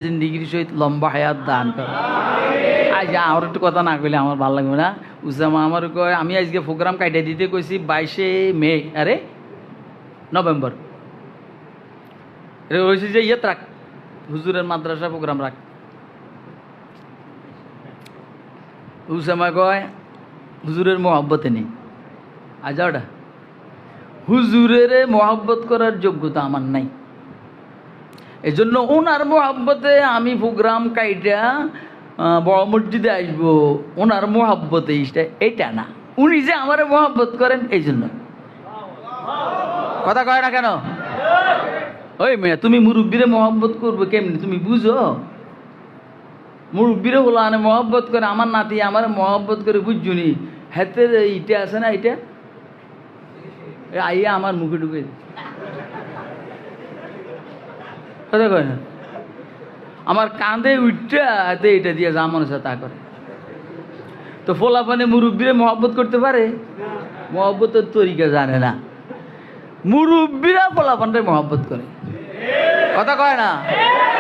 জিন্দিগির সহিত লম্বা হায়াত দান করো। আজ আমার একটু কথা না কইলে আমার ভালো লাগবে না। উসামা আমার কয় আমি আজকে প্রোগ্রাম কাইটে দিতে কইছি 22শে মে, আরে নভেম্বর এটা হয়েছে যে ইয়েত রাখ, হুজুরের মাদ্রাসা প্রোগ্রাম রাখ। উসামা কয় হুজুরের মহব্বতে নেই। আজাওটা হুজুরের মহব্বত করার যোগ্যতা আমার নাই, এই জন্য ওনার মহাব্বতে আমি প্রোগ্রাম কাইটা বড় মসজিদে আসবো, ওনার মহাব্বতে এইটা না, উনি যে আমার মহাব্বত করেন এই জন্য। কথা কয় না কেন? ওই মেয়ে তুমি মুরব্বীরে মহাব্বত করবে কেমনি তুমি বুঝো? মুরব্বীরে হলো আনে মহাব্বত করে, আমার নাতি আমার মহাব্বত করে বুঝছুনি, হাতে ইটা আছে না, এটা আইয়া আমার মুখে ঢুকে কথা কয় না, আমার কাঁধে উঠটা হাতে এটা দিয়ে যা মনে তা করে। তো ফোলাপানে মুরব্বীরে মহব্বত করতে পারে? মহব্বতের তরিকা জানে না, মুরব্বীরা ফোলাপানরে মহব্বত করে। কথা কয় না?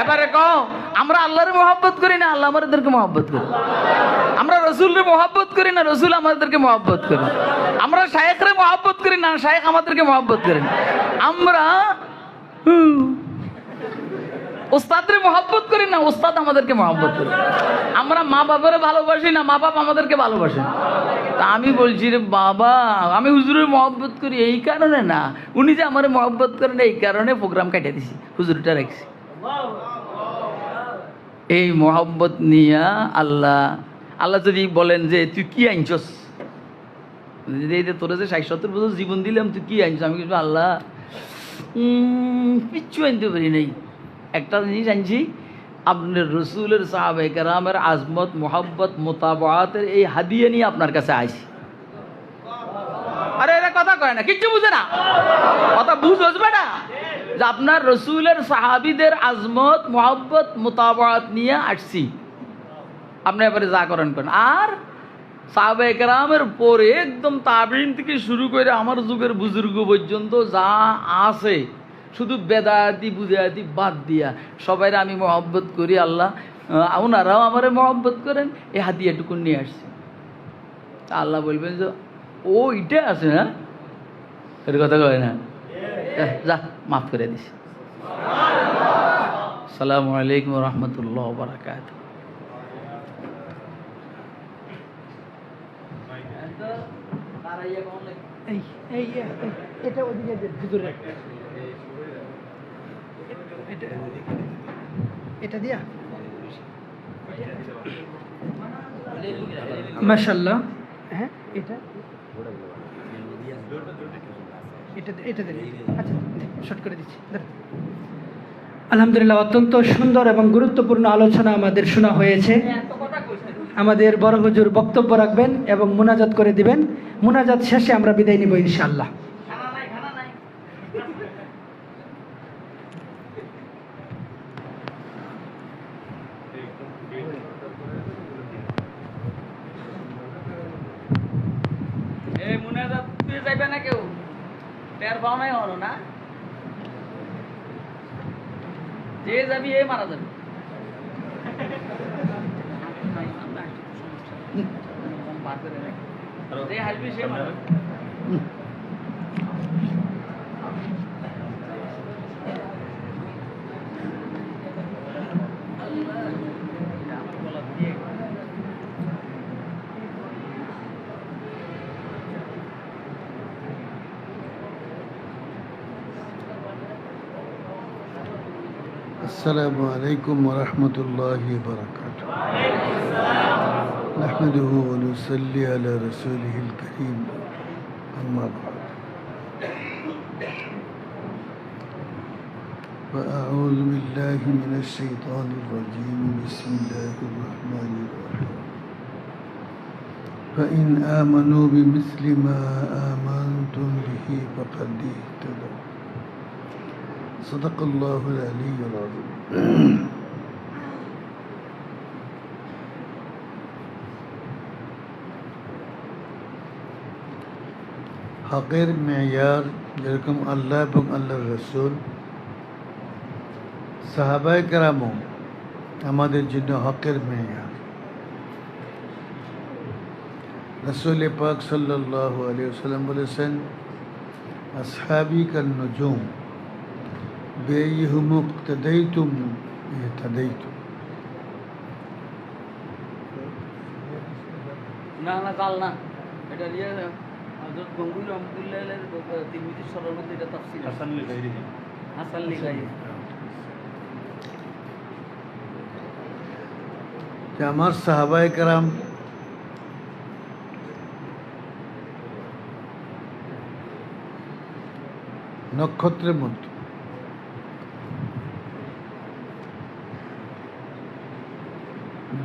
এবারে কও আমরা আল্লাহরে মহব্বত করি না, আল্লাহ আমাদেরকে মহব্বত করে। আমরা রসুলরে মহব্বত করি না, রসুল আমাদেরকে মহব্বত করে। আমরা শায়েখরে মহব্বত করি না, শায়েখ আমাদেরকে মহব্বত করেন। আমরা ওস্তাদরে মহব্বত করি না, ওস্তাদ আমাদেরকে মহব্বত করে। আমরা মা বাবারে ভালোবাসি না, মা বাবা আমাদেরকে ভালোবাসে। তা আমি বলছি রে বাবা, আমি হুজুরের মহব্বত করি এই কারণে না, উনি যে আমার মহব্বত করেন এই কারণে প্রোগ্রাম কাটিয়ে দিছি, হুজুরটা রাখছি। এই মহব্বত নিয়া আল্লাহ যদি বলেন যে তুই কি আনছস, তোরা যে 60-70 বছর জীবন দিলাম তুই কি আনছ, আমি কিছু আল্লাহ কিচ্ছু আনতে পারি নাই, একটা জিনিস আনছি আপনার রসুলের সাহাবায়ে কেরামের আজমত মোহাব্বত মোতাবাতের এই হাদিয়া নিয়ে আপনার কাছে আইছি। আরে এরা কথা কয় না, কিচ্ছু বুঝে না, কথা বুঝবে না যে আপনার রসুলের সাহাবিদের আজমত মোহাব্বত মোতাবাত নিয়ে আসছি, আপনি এবারে যা করেন করেন। আর সাহাবায়ে কেরামের পরে একদম তাবিঈন থেকে শুরু করে আমার যুগের বুজুর্গ পর্যন্ত যা আছে শুধু বেদায়াতি বুদায়াতি বাদ দিয়া সবাইরা আমি মহব্বত করি, আল্লাহ ওনারাও আমারে মহব্বত করেন, এই হাদিয়াটুকু নিয়ে আসছে। আল্লাহ বলবেন যে ও এটা আছে না, এর কথা কয় না, যা মাফ করে দিস। আসসালামু আলাইকুম ওয়া রাহমাতুল্লাহি ওয়া বারাকাতুহু। এটা ওদিকে ভিতরে এটা দিয়া মাশাআল্লাহ। হ্যাঁ এটা এটা এটা দেন, আচ্ছা শর্ট করে দিচ্ছি। আলহামদুলিল্লাহ, অত্যন্ত সুন্দর এবং গুরুত্বপূর্ণ আলোচনা আমাদের শোনা হয়েছে। আমাদের বড় হুজুর বক্তব্য রাখবেন এবং মুনাজাত করে দিবেন। মুনাজাত শেষে আমরা বিদায় নিব ইনশাআল্লাহ। এই মুনাজাত দিয়ে যাইবে না কেউ, টের পাও নাই হলো না, যে যাবি এই মারা যাবে। যে হাসবি সে মারা যাবে। السلام عليكم ورحمة الله وبركاته. نحمده ونصلي على رسوله الكريم، أما بعد، فأعوذ بالله من الشيطان الرجيم. بسم الله الرحمن الرحيم. فإن آمنوا بمثل ما آمنتم به فقد اهتدوا. صدق الله العلي العظيم. হকের মেয়ার যেরকম আল্লাহ এবং আল্লাহর রসুল, সাহাবায়ে কেরামও আমাদের জন্য হকের মেয়ার। রাসূল পাক সাল্লাল্লাহু আলাইহি ওয়াসাল্লাম বলেছেন, আসহাবি কান নুজুম বেইহুম মুক্তাদাইতুম ইহতাদাইতুম। না না কাল না, এটা ইয়ে হযরত গঙ্গুই রহমাতুল্লাহির তিরমিজি শরহের মধ্যে এটা তাফসীর হাসান লিগাই। যে আমার সাহাবায়ে কেরাম নক্ষত্রের মতো,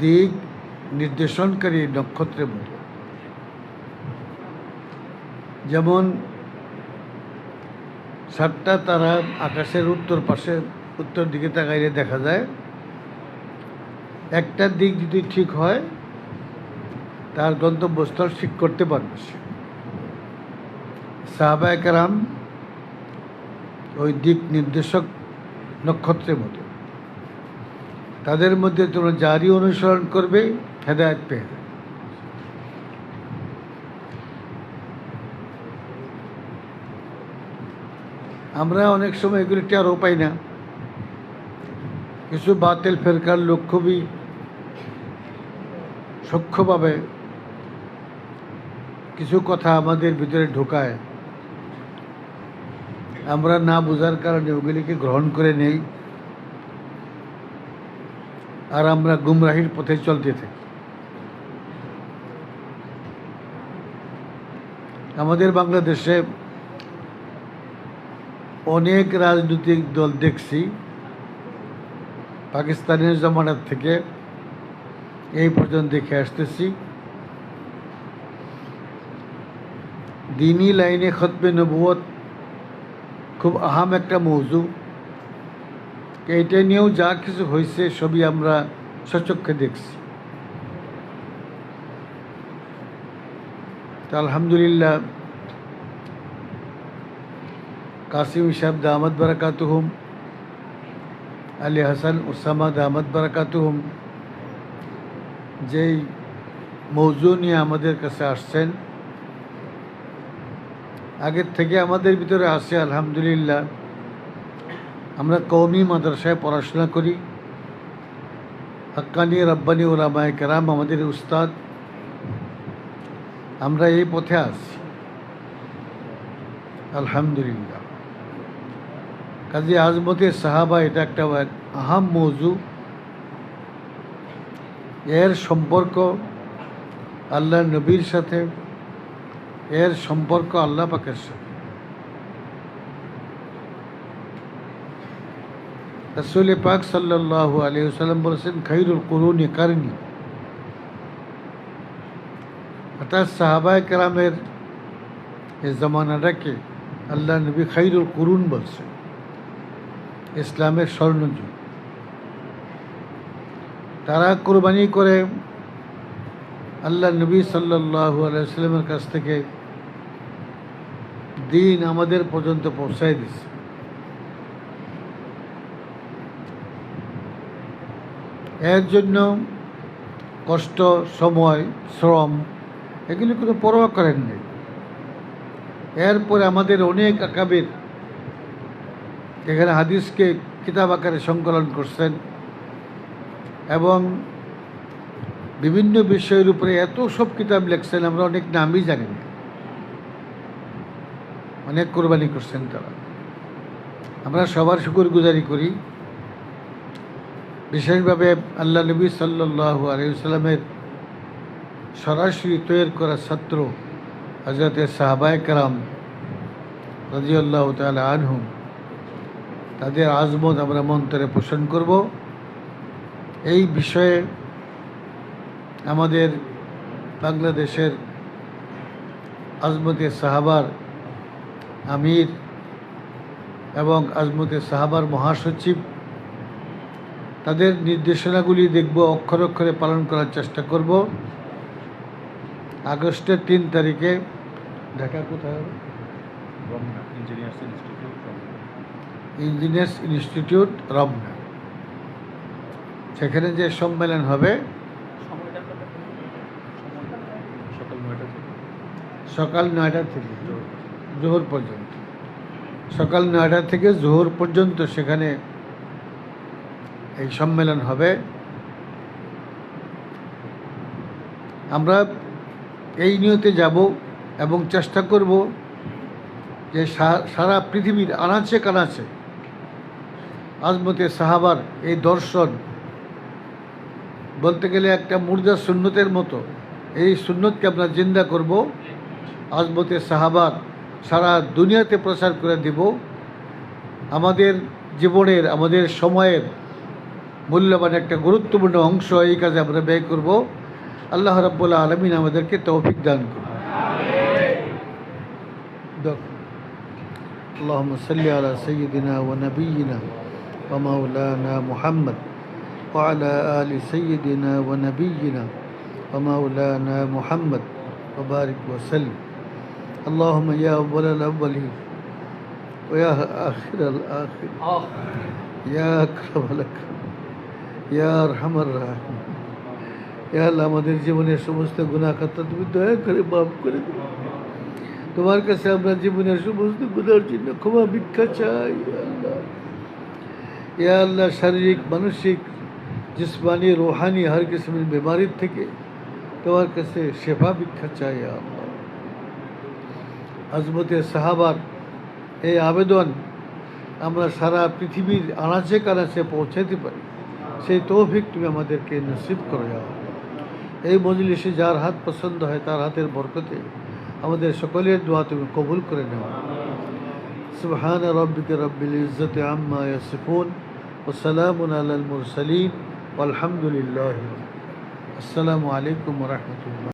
দিক নির্দেশনকারী নক্ষত্রের মতো। যেমন 7টা তারা আকাশের উত্তর পাশে, উত্তর দিকে তাকাইলে দেখা যায়, একটার দিক যদি ঠিক হয় তার গন্তব্যস্থল ঠিক করতে পারবে সে। সাহাবায়ে কেরাম ওই দিক নির্দেশক নক্ষত্রের মতো, তাদের মধ্যে তোমরা যারই অনুসরণ করবে হেদায়েত পেয়ে যাবে। আমরা অনেক সময় এগুলি টেরও পাই না। কিছু বাতিল ফেরকার লোক খুবই সূক্ষ্মভাবে কিছু কথা আমাদের ভিতরে ঢোকায়, আমরা না বোঝার কারণে ওগুলিকে গ্রহণ করে নেই, আর আমরা গুমরাহির পথে চলতে থাকি। আমাদের বাংলাদেশে অনেক রাজনৈতিক দল দেখছি পাকিস্তানের জমানার থেকে এই পর্যন্ত দেখে আসতেছি, দ্বীনি লাইনে খতমে নবুয়ত খুব আহাম একটা মৌজু। এইটা নিয়েও যা কিছু হয়েছে সবই আমরা সচক্ষে দেখছি। তো আলহামদুলিল্লাহ, কাসিম সাহেব দামাত বারাকাতুহুম, আলী হাসান ওসামা দামাত বারাকাতুহুম যেই মৌজু নিয়ে আমাদের কাছে আসছেন, আগের থেকে আমাদের ভিতরে আসে আলহামদুলিল্লাহ। আমরা কওমি মাদ্রাসায় পড়াশোনা করি, হাক্কানি রব্বানি উলামায়ে কেরাম আমাদের উস্তাদ, আমরা এই পথে আসছি আলহামদুলিল্লাহ। কাজী আজমতে সাহাবা এটা একটা আহাম মৌজু। এর সম্পর্ক আল্লাহ নবীর সাথে, এর সম্পর্ক আল্লাহ পাকের সাথে। রাসূল পাক সাল্লাল্লাহু আলাইহি ওয়াসাল্লাম বলেছেন, খায়রুল কুরুনি কারনি। অর্থাৎ সাহাবায়ে কেরামের এই জমানাটাকে আল্লাহ নবী খায়রুল কুরুন বলছেন, ইসলামের স্বর্ণযুগ। তারা কোরবানি করে আল্লাহ নবী সাল্লাল্লাহু আলাইহি ওয়াসাল্লামের কাছ থেকে দিন আমাদের পর্যন্ত পৌঁছায় দিচ্ছে। এর জন্য কষ্ট, সময়, শ্রম এগুলি কোনো পরোয়া করেন নাই। এরপরে আমাদের অনেক আকাবির এখানে হাদিসকে কিতাব আকারে সংকলন করছেন এবং বিভিন্ন বিষয়ের উপরে এত সব কিতাব লিখছেন, আমরা অনেক নামই জানি না। অনেক কোরবানি করছেন তারা। আমরা সবার শুকরগুজারি করি। বিশেষভাবে আল্লাহ নবী সাল্লাল্লাহু আলাইহি ওয়াসাল্লামের সরাসরি তৈরি করা ছাত্র হযরত সাহাবায়ে কেরাম রাদিয়াল্লাহু তাআলা আনহুম, তাদের আজমত আমরা মন্তরে পোষণ করব। এই বিষয়ে আমাদের বাংলাদেশের আজমতে সাহাবার আমির এবং আজমতে সাহাবার মহাসচিব, তাদের নির্দেশনাগুলি দেখব, অক্ষরে অক্ষরে পালন করার চেষ্টা করব। আগস্টের 3 তারিখে ঢাকা কোথায় হবে? Engineers institute Ramna. সেখানে যে সম্মেলন হবে সকাল 9টা থেকে জোহর পর্যন্ত, সকাল 9টা থেকে জোহর পর্যন্ত সেখানে এই সম্মেলন হবে। আমরা এই নিয়তে যাব এবং চেষ্টা করব যে সারা পৃথিবীর আনাচে কানাচে আজমতে সাহাবার এই দর্শন, বলতে গেলে একটা মুর্দা সুন্নতের মতো, এই সুন্নতকে আমরা জিন্দা করব, আজমতে সাহাবার সারা দুনিয়াতে প্রচার করে দিব। আমাদের জীবনের, আমাদের সময়ের মূল্যবান একটা গুরুত্বপূর্ণ অংশ এই কাজে আমরা ব্যয় করব। আল্লাহ রাব্বুল আলামিন আমাদেরকে তৌফিক দান করুন। اللهم صل على سيدنا ونبينا ومولانا محمد وعلى آل سيدنا ونبينا ومولانا محمد وبارك وسلم. اللهم يا أول الأولين ويا آخر الآخرين يا أكرم الأكرمين يا أرحم الراحمين. ইয়া আল্লাহ, আমাদের জীবনের সমস্ত গুনাহ খাতা তুমি দয়া করে মাফ করে দিও। তোমার কাছে আমরা জীবনের সমস্ত গুনার জন্য ক্ষমা ভিক্ষা চাই। আল্লাহ, ইয়া আল্লাহ, শারীরিক, মানসিক, জিসমানি, রুহানি হর কিসমের বিমারির থেকে তোমার কাছে শেফা ভিক্ষা চাই। আল্লাহ, আজমতে সাহাবার এই আবেদন আমরা সারা পৃথিবীর আনাচে কানাচে পৌঁছাতে পারি, সেই তৌফিক তুমি আমাদেরকে নসিব করো। আল্লাহ, এই মজলিসে যার হাত পছন্দ হয় তার হাতের বরকতে আমাদের সকলের দোয়া তুমি কবুল করে নাও। সুবহান রাব্বিকা রাব্বিল ইজ্জাতি আম্মা ইয়াসিফুন ওয়া সালামুন আলাল মুরসালিন ওয়ালহামদুলিল্লাহ। আসসালামু আলাইকুম ওয়া রাহমাতুল্লাহ।